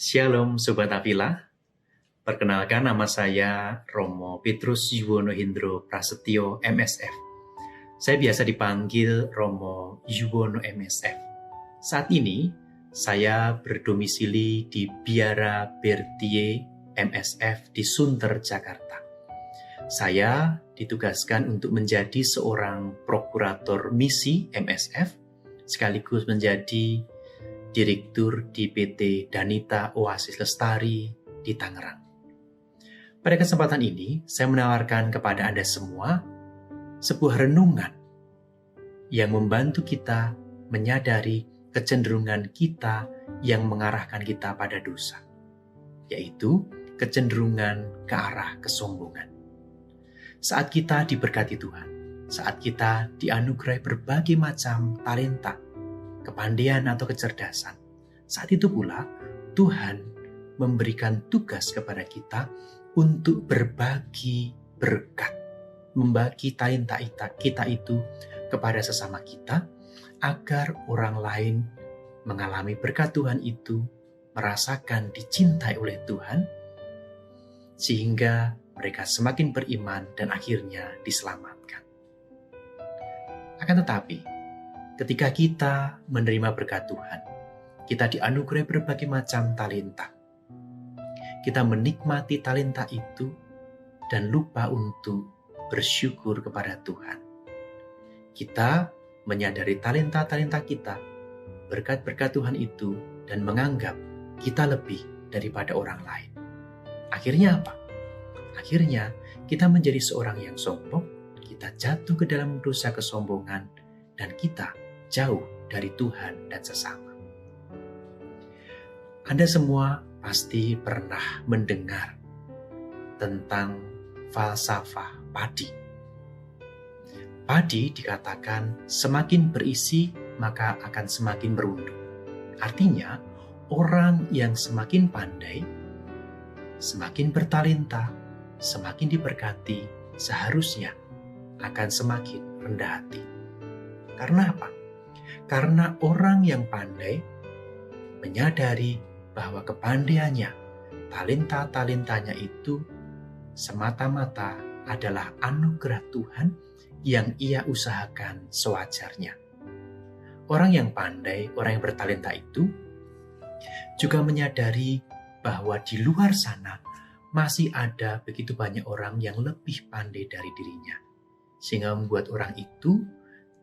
Shalom Sobat Avila, perkenalkan nama saya Romo Petrus Yuwono Hindro Prasetyo MSF. Saya biasa dipanggil Romo Yuwono MSF. Saat ini saya berdomisili di Biara Bertie MSF di Sunter, Jakarta. Saya ditugaskan untuk menjadi seorang prokurator misi MSF sekaligus menjadi Direktur di PT Danita Oasis Lestari di Tangerang. Pada kesempatan ini, saya menawarkan kepada Anda semua sebuah renungan yang membantu kita menyadari kecenderungan kita yang mengarahkan kita pada dosa, yaitu kecenderungan ke arah kesombongan. Saat kita diberkati Tuhan, saat kita dianugerahi berbagai macam talenta, kepandaian atau kecerdasan, saat itu pula Tuhan memberikan tugas kepada kita untuk berbagi berkat, membagi talenta kita itu kepada sesama kita, agar orang lain mengalami berkat Tuhan itu, merasakan dicintai oleh Tuhan, sehingga mereka semakin beriman dan akhirnya diselamatkan. Akan tetapi, ketika kita menerima berkat Tuhan, kita dianugerahi berbagai macam talenta. Kita menikmati talenta itu dan lupa untuk bersyukur kepada Tuhan. Kita menyadari talenta-talenta kita, berkat-berkat Tuhan itu, dan menganggap kita lebih daripada orang lain. Akhirnya apa? Akhirnya kita menjadi seorang yang sombong, kita jatuh ke dalam dosa kesombongan, dan kita jauh dari Tuhan dan sesama. Anda semua pasti pernah mendengar tentang falsafah padi. Padi dikatakan semakin berisi maka akan semakin merunduk. Artinya, orang yang semakin pandai, semakin bertalenta, semakin diberkati, seharusnya akan semakin rendah hati. Karena apa? Karena orang yang pandai menyadari bahwa kepandaiannya, talenta-talentanya itu semata-mata adalah anugerah Tuhan yang ia usahakan sewajarnya. Orang yang pandai, orang yang bertalenta itu juga menyadari bahwa di luar sana masih ada begitu banyak orang yang lebih pandai dari dirinya, sehingga membuat orang itu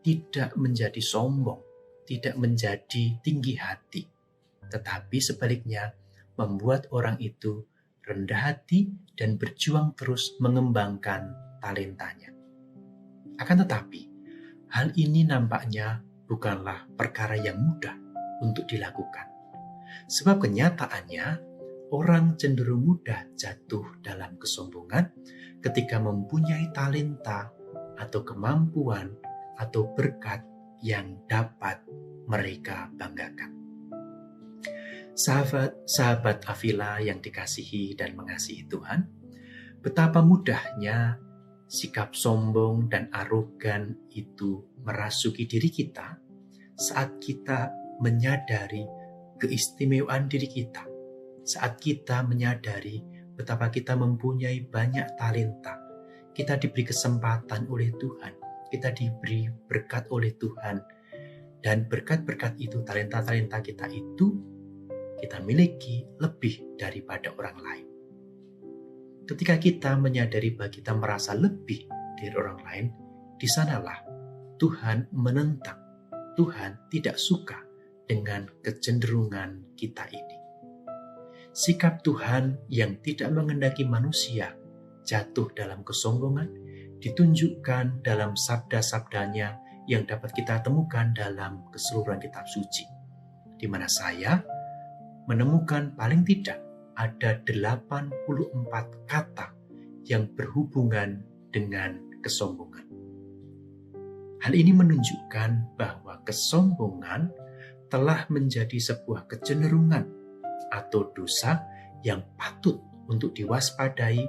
tidak menjadi sombong, tidak menjadi tinggi hati, tetapi sebaliknya membuat orang itu rendah hati dan berjuang terus mengembangkan talentanya. Akan tetapi, hal ini nampaknya bukanlah perkara yang mudah untuk dilakukan. Sebab kenyataannya, orang cenderung mudah jatuh dalam kesombongan ketika mempunyai talenta atau kemampuan atau berkat yang dapat mereka banggakan. Sahabat Avila yang dikasihi dan mengasihi Tuhan, betapa mudahnya sikap sombong dan arogan itu merasuki diri kita saat kita menyadari keistimewaan diri kita, saat kita menyadari betapa kita mempunyai banyak talenta, kita diberi kesempatan oleh Tuhan, kita diberi berkat oleh Tuhan, dan berkat-berkat itu, talenta-talenta kita itu, kita miliki lebih daripada orang lain. Ketika kita menyadari bahwa kita merasa lebih dari orang lain, di sanalah Tuhan menentang. Tuhan tidak suka dengan kecenderungan kita ini. Sikap Tuhan yang tidak menghendaki manusia jatuh dalam kesombongan ditunjukkan dalam sabda-sabdanya yang dapat kita temukan dalam keseluruhan kitab suci, di mana saya menemukan paling tidak ada 84 kata yang berhubungan dengan kesombongan. Hal ini menunjukkan bahwa kesombongan telah menjadi sebuah kecenderungan atau dosa yang patut untuk diwaspadai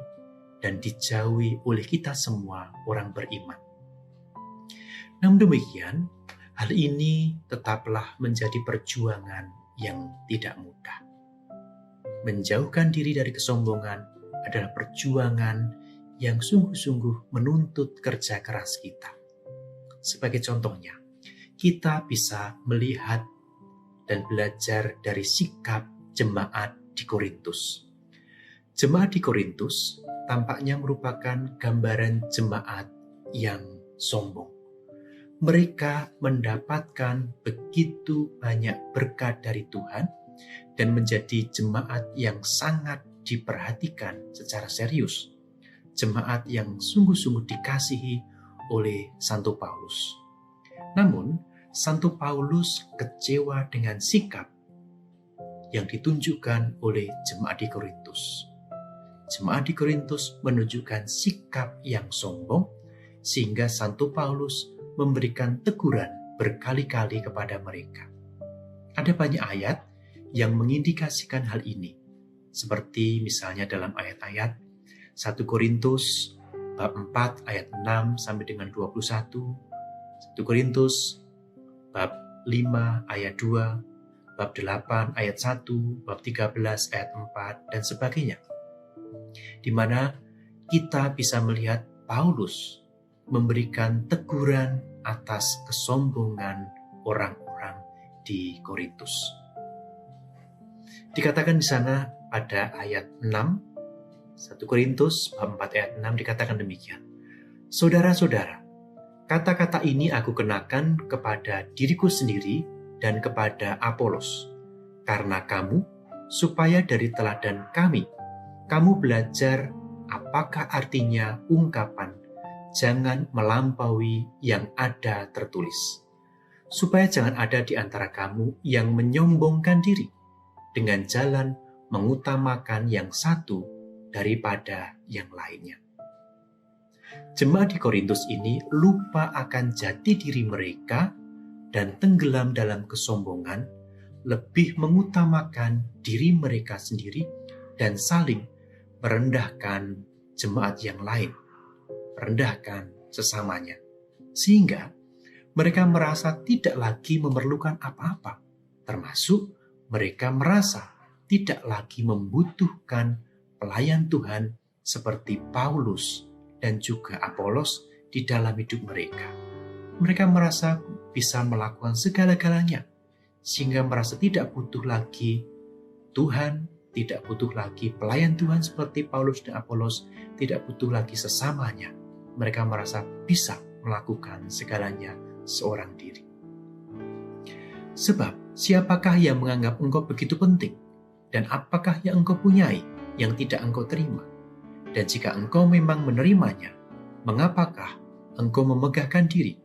dan dijauhi oleh kita semua orang beriman. Namun demikian, hal ini tetaplah menjadi perjuangan yang tidak mudah. menjauhkan diri dari kesombongan adalah perjuangan yang sungguh-sungguh menuntut kerja keras kita. Sebagai contohnya, kita bisa melihat dan belajar dari sikap jemaat di Korintus. Jemaat di Korintus tampaknya merupakan gambaran jemaat yang sombong. Mereka mendapatkan begitu banyak berkat dari Tuhan dan menjadi jemaat yang sangat diperhatikan secara serius. Jemaat yang sungguh-sungguh dikasihi oleh Santo Paulus. Namun, Santo Paulus kecewa dengan sikap yang ditunjukkan oleh jemaat di Korintus. Jemaat di Korintus menunjukkan sikap yang sombong, sehingga Santo Paulus memberikan teguran berkali-kali kepada mereka. Ada banyak ayat yang mengindikasikan hal ini, seperti misalnya dalam ayat-ayat 1 Korintus bab 4 ayat 6 sampai dengan 21, 1 Korintus bab 5 ayat 2, bab 8 ayat 1, bab 13 ayat 4, dan sebagainya. Di mana kita bisa melihat Paulus memberikan teguran atas kesombongan orang-orang di Korintus. Dikatakan di sana pada ayat 6, 1 Korintus 4 ayat 6 dikatakan demikian. Saudara-saudara, kata-kata ini aku kenakan kepada diriku sendiri dan kepada Apolos, karena kamu, supaya dari teladan kami, kamu belajar apakah artinya ungkapan jangan melampaui yang ada tertulis, supaya jangan ada di antara kamu yang menyombongkan diri dengan jalan mengutamakan yang satu daripada yang lainnya. Jemaat di Korintus ini lupa akan jati diri mereka dan tenggelam dalam kesombongan, lebih mengutamakan diri mereka sendiri dan saling merendahkan jemaat yang lain, merendahkan sesamanya, sehingga mereka merasa tidak lagi memerlukan apa-apa, termasuk mereka merasa tidak lagi membutuhkan pelayan Tuhan seperti Paulus dan juga Apolos di dalam hidup mereka. Mereka merasa bisa melakukan segala-galanya, sehingga merasa tidak butuh lagi Tuhan, tidak butuh lagi pelayan Tuhan seperti Paulus dan Apolos, tidak butuh lagi sesamanya. Mereka merasa bisa melakukan segalanya seorang diri. Sebab, siapakah yang menganggap engkau begitu penting? Dan apakah yang engkau punyai yang tidak engkau terima? Dan jika engkau memang menerimanya, mengapakah engkau memegahkan diri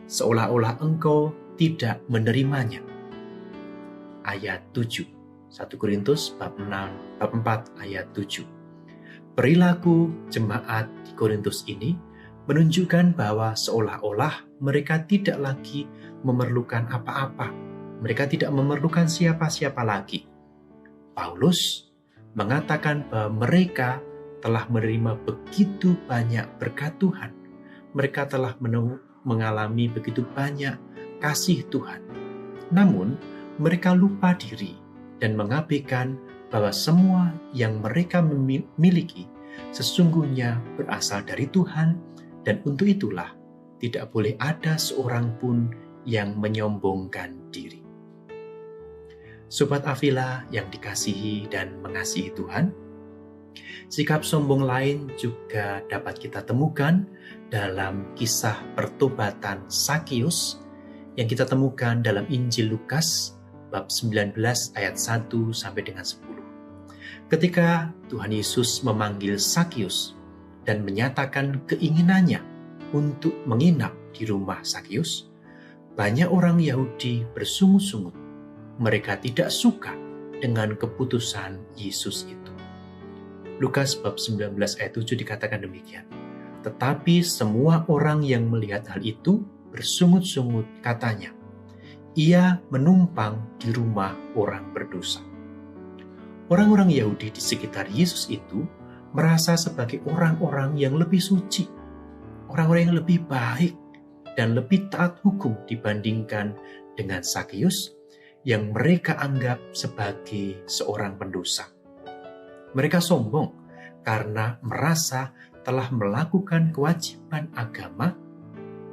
seolah-olah engkau tidak menerimanya? Ayat 7, 1 Korintus bab 4 ayat 7. Perilaku jemaat di Korintus ini menunjukkan bahwa seolah-olah mereka tidak lagi memerlukan apa-apa. Mereka tidak memerlukan siapa-siapa lagi. Paulus mengatakan bahwa mereka telah menerima begitu banyak berkat Tuhan. Mereka telah mengalami begitu banyak kasih Tuhan. Namun, mereka lupa diri dan mengabaikan bahwa semua yang mereka miliki sesungguhnya berasal dari Tuhan, dan untuk itulah tidak boleh ada seorang pun yang menyombongkan diri. Sobat Avila yang dikasihi dan mengasihi Tuhan, sikap sombong lain juga dapat kita temukan dalam kisah pertobatan Sakius yang kita temukan dalam Injil Lukas bab 19 ayat 1 sampai dengan 10. Ketika Tuhan Yesus memanggil Sakius dan menyatakan keinginannya untuk menginap di rumah Sakius, banyak orang Yahudi bersungut-sungut. Mereka tidak suka dengan keputusan Yesus itu. Lukas bab 19 ayat 7 dikatakan demikian. Tetapi semua orang yang melihat hal itu bersungut-sungut, katanya, ia menumpang di rumah orang berdosa. Orang-orang Yahudi di sekitar Yesus itu merasa sebagai orang-orang yang lebih suci, orang-orang yang lebih baik dan lebih taat hukum dibandingkan dengan Sakius yang mereka anggap sebagai seorang pendosa. Mereka sombong karena merasa telah melakukan kewajiban agama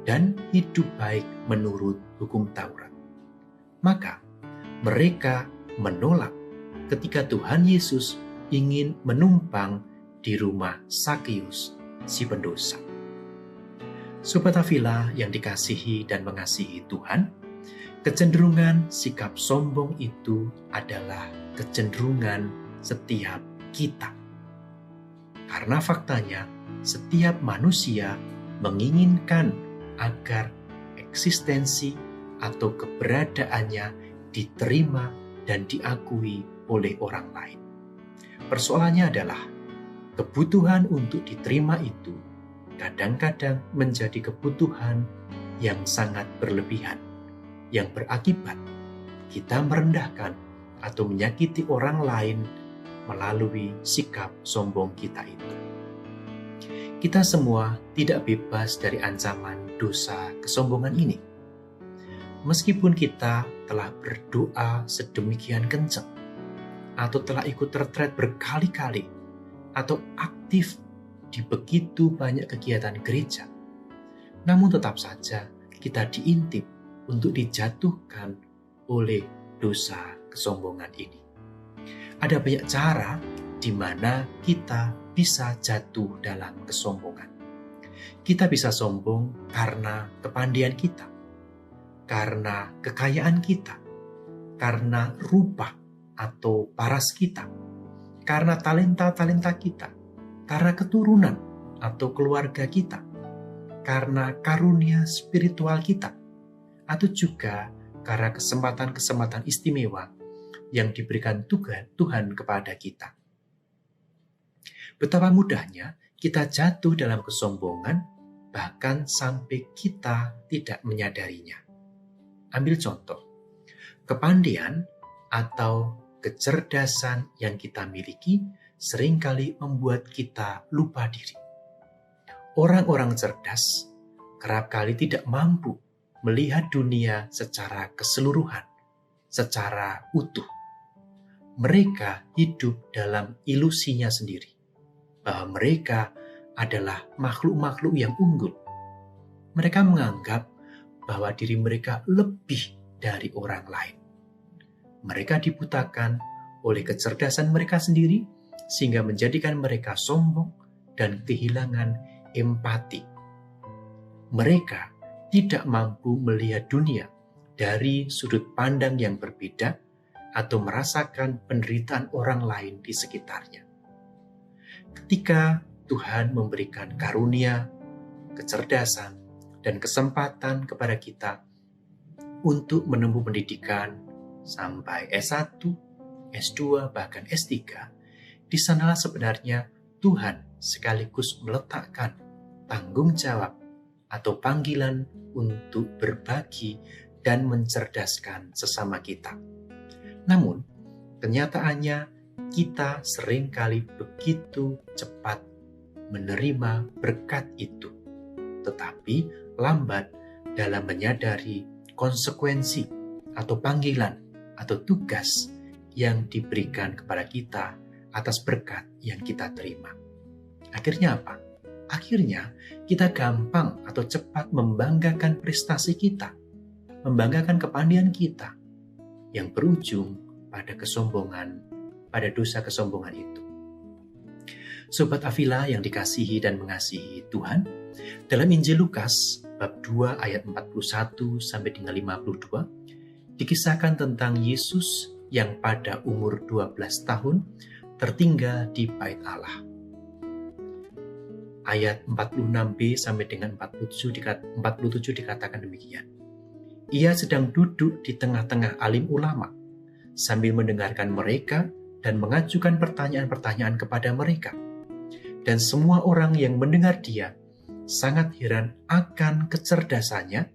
dan hidup baik menurut hukum Taurat. Maka mereka menolak ketika Tuhan Yesus ingin menumpang di rumah Sakeus, si pendosa. Sobat Afila yang dikasihi dan mengasihi Tuhan, kecenderungan sikap sombong itu adalah kecenderungan setiap kita. Karena faktanya, setiap manusia menginginkan agar eksistensi atau keberadaannya diterima dan diakui oleh orang lain. Persoalannya adalah kebutuhan untuk diterima itu kadang-kadang menjadi kebutuhan yang sangat berlebihan, yang berakibat kita merendahkan atau menyakiti orang lain melalui sikap sombong kita itu. Kita semua tidak bebas dari ancaman dosa kesombongan ini. Meskipun kita telah berdoa sedemikian kencang, atau telah ikut retret berkali-kali, atau aktif di begitu banyak kegiatan gereja, namun tetap saja kita diintip untuk dijatuhkan oleh dosa kesombongan ini. Ada banyak cara di mana kita bisa jatuh dalam kesombongan. Kita bisa sombong karena kepandaian kita, karena kekayaan kita, karena rupa atau paras kita, karena talenta-talenta kita, karena keturunan atau keluarga kita, karena karunia spiritual kita, atau juga karena kesempatan-kesempatan istimewa yang diberikan Tuhan kepada kita. Betapa mudahnya kita jatuh dalam kesombongan, bahkan sampai kita tidak menyadarinya. Ambil contoh, kepandaian atau kecerdasan yang kita miliki seringkali membuat kita lupa diri. Orang-orang cerdas kerap kali tidak mampu melihat dunia secara keseluruhan, secara utuh. Mereka hidup dalam ilusinya sendiri, bahwa mereka adalah makhluk-makhluk yang unggul. Mereka menganggap bahwa diri mereka lebih dari orang lain. Mereka dibutakan oleh kecerdasan mereka sendiri, sehingga menjadikan mereka sombong dan kehilangan empati. Mereka tidak mampu melihat dunia dari sudut pandang yang berbeda atau merasakan penderitaan orang lain di sekitarnya. Ketika Tuhan memberikan karunia, kecerdasan, dan kesempatan kepada kita untuk menempuh pendidikan sampai S1, S2, bahkan S3, di sanalah sebenarnya Tuhan sekaligus meletakkan tanggung jawab atau panggilan untuk berbagi dan mencerdaskan sesama kita. Namun, kenyataannya kita seringkali begitu cepat menerima berkat itu, tetapi lambat dalam menyadari konsekuensi atau panggilan atau tugas yang diberikan kepada kita atas berkat yang kita terima. Akhirnya apa? Akhirnya kita gampang atau cepat membanggakan prestasi kita, membanggakan kepandaian kita, yang berujung pada kesombongan, pada dosa kesombongan itu. Sobat Afila yang dikasihi dan mengasihi Tuhan, dalam Injil Lukas bab 2 ayat 41 sampai dengan 52 dikisahkan tentang Yesus yang pada umur 12 tahun tertinggal di bait Allah. Ayat 46b sampai dengan 47 dikatakan demikian. Ia sedang duduk di tengah-tengah alim ulama sambil mendengarkan mereka dan mengajukan pertanyaan-pertanyaan kepada mereka. Dan semua orang yang mendengar dia sangat heran akan kecerdasannya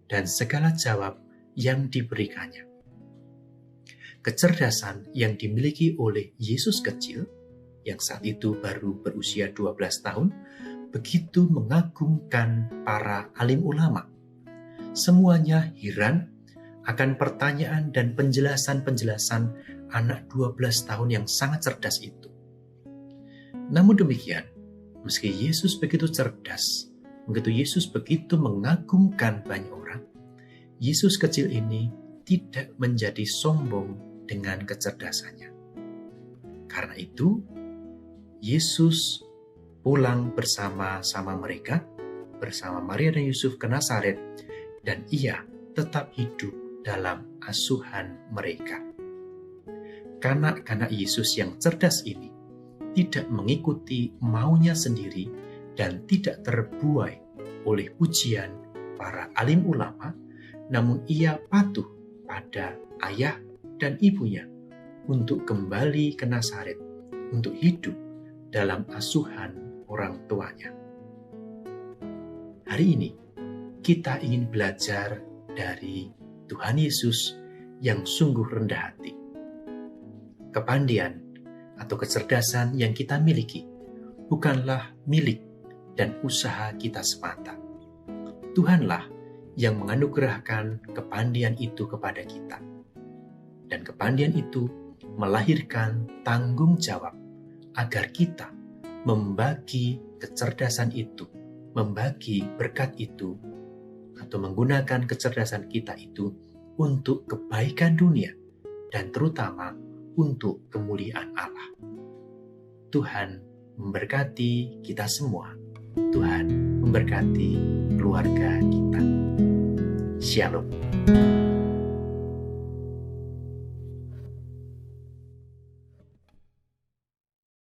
dan segala jawab yang diberikannya. Kecerdasan yang dimiliki oleh Yesus kecil, yang saat itu baru berusia 12 tahun, begitu mengagumkan para alim ulama. Semuanya heran akan pertanyaan dan penjelasan-penjelasan anak 12 tahun yang sangat cerdas itu. Namun demikian, meski Yesus begitu cerdas, begitu Yesus begitu mengagumkan banyak orang, Yesus kecil ini tidak menjadi sombong dengan kecerdasannya. Karena itu, Yesus pulang bersama-sama mereka, bersama Maria dan Yusuf ke Nazaret, dan ia tetap hidup dalam asuhan mereka. Kanak-kanak Yesus yang cerdas ini tidak mengikuti maunya sendiri dan tidak terbuai oleh pujian para alim ulama, namun ia patuh pada ayah dan ibunya untuk kembali ke Nazaret, untuk hidup dalam asuhan orang tuanya. Hari ini kita ingin belajar dari Tuhan Yesus yang sungguh rendah hati. Kepandaian atau kecerdasan yang kita miliki bukanlah milik dan usaha kita semata. Tuhanlah yang menganugerahkan kepandaian itu kepada kita. Dan kepandaian itu melahirkan tanggung jawab agar kita membagi kecerdasan itu, membagi berkat itu, atau menggunakan kecerdasan kita itu untuk kebaikan dunia dan terutama untuk kemuliaan Allah. Tuhan memberkati kita semua. Tuhan memberkati keluarga kita. Shalom.